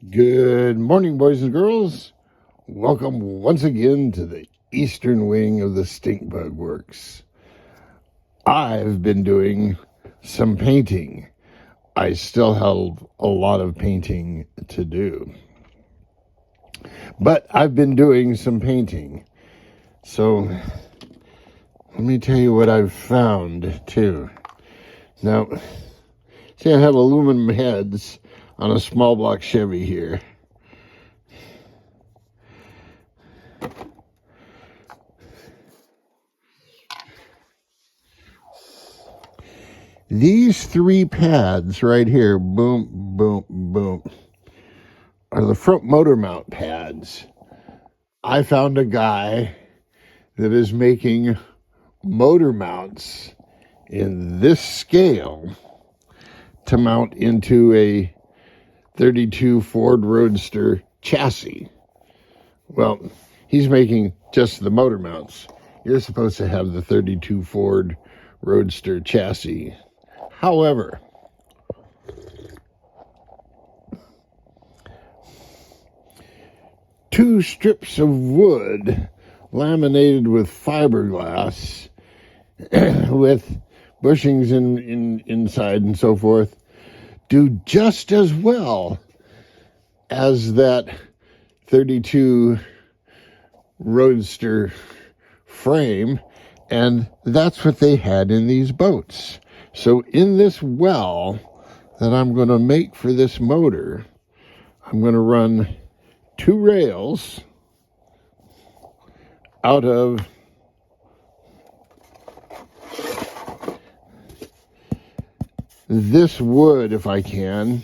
Good morning, boys and girls. Welcome once again to the eastern wing of the Stink Bug Works. I've been doing some painting. I still have a lot of painting to do, but I've been doing some painting. So let me tell you what I've found too. Now, see, I have aluminum heads on a small block Chevy here. These three pads right here, boom, boom, boom, are the front motor mount pads. I found a guy that is making motor mounts in this scale to mount into a 32 Ford Roadster chassis. Well, he's making just the motor mounts. You're supposed to have the 32 Ford Roadster chassis. However, two strips of wood laminated with fiberglass with bushings inside and so forth do just as well as that 32 Roadster frame, and that's what they had in these boats. So in this well that I'm going to make for this motor, I'm going to run two rails out of this wood if I can,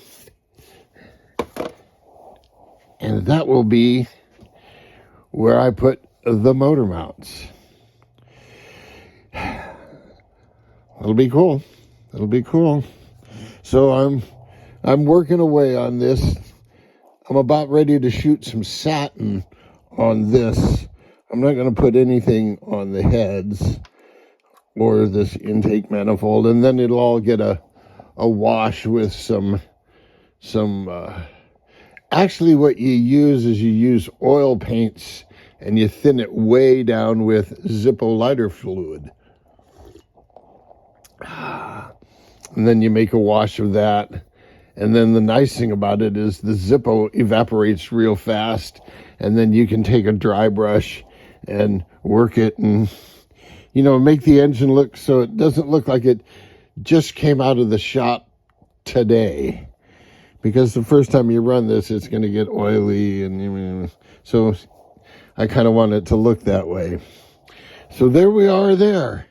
and that will be where I put the motor mounts. It'll be cool. It'll be cool. So I'm working away on this. I'm about ready to shoot some satin on this. I'm not going to put anything on the heads or this intake manifold, and then it'll all get a wash with some actually what you use is you use oil paints and you thin it way down with Zippo lighter fluid. And then you make a wash of that. And then the nice thing about it is the Zippo evaporates real fast, and then you can take a dry brush and work it and, make the engine look so it doesn't look like it just came out of the shop today. Because the first time you run this, it's going to get oily, and so I kind of want it to look that way. So there we are there.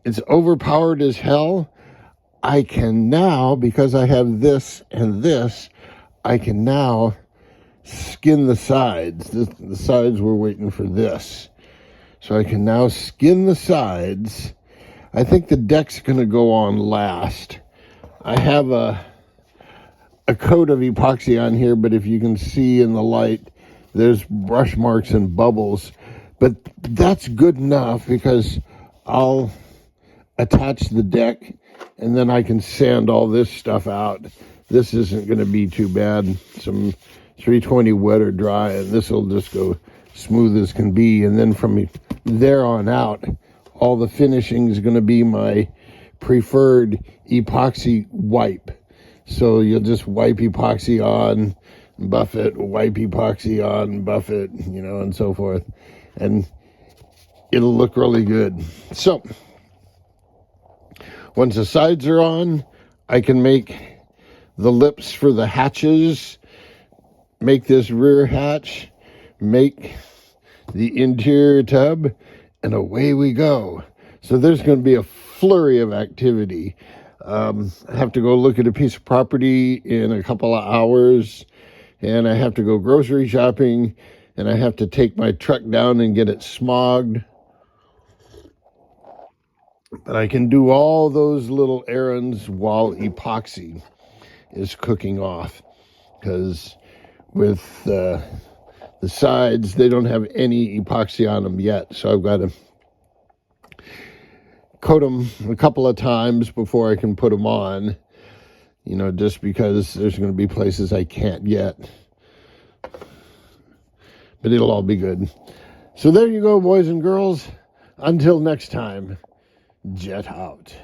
It's overpowered as hell. I can now, because I have this and this, I can now skin the sides. The sides were waiting for this. So I can now skin the sides. I think the deck's going to go on last. I have a coat of epoxy on here, but if you can see in the light, there's brush marks and bubbles. But that's good enough because I'll attach the deck and then I can sand all this stuff out. This isn't going to be too bad. Some 320 wet or dry, and this will just go smooth as can be. And then from there on out, all the finishing is going to be my preferred epoxy wipe. So you'll just wipe epoxy on, buff it, wipe epoxy on, buff it, and so forth. And it'll look really good. So once the sides are on, I can make the lips for the hatches, make this rear hatch, make the interior tub, and away we go. So there's going to be a flurry of activity. I have to go look at a piece of property in a couple of hours, and I have to go grocery shopping, and I have to take my truck down and get it smogged. But I can do all those little errands while epoxy is cooking off, because with the sides, they don't have any epoxy on them yet, so I've got to coat them a couple of times before I can put them on. You know, just because there's going to be places I can't get. But it'll all be good. So there you go, boys and girls. Until next time, jet out.